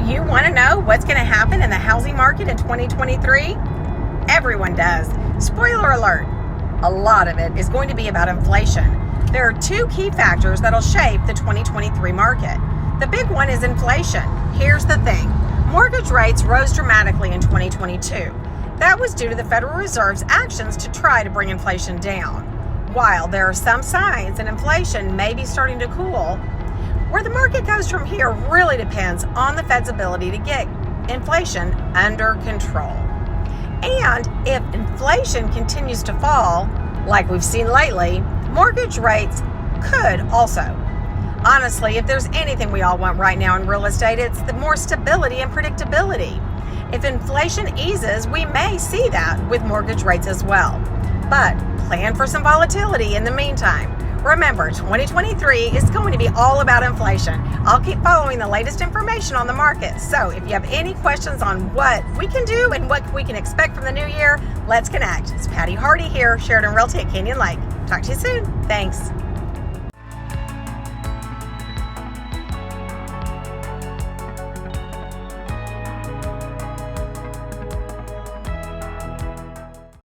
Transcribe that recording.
you want to know what's going to happen in the housing market in 2023? Everyone does. Spoiler alert, a lot of it is going to be about inflation. There are two key factors that'll shape the 2023 market. The big one is inflation. Here's the thing. Mortgage rates rose dramatically in 2022. That was due to the Federal Reserve's actions to try to bring inflation down. While there are some signs that inflation may be starting to cool, where the market goes from here really depends on the Fed's ability to get inflation under control. And if inflation continues to fall, like we've seen lately, mortgage rates could also. Honestly, if there's anything we all want right now in real estate, it's the more stability and predictability. If inflation eases, we may see that with mortgage rates as well. But plan for some volatility in the meantime. Remember, 2023 is going to be all about inflation. I'll keep following the latest information on the market. So if you have any questions on what we can do and what we can expect from the new year, let's connect. It's Patty Hardy here, Sheridan Realty at Canyon Lake. Talk to you soon. Thanks.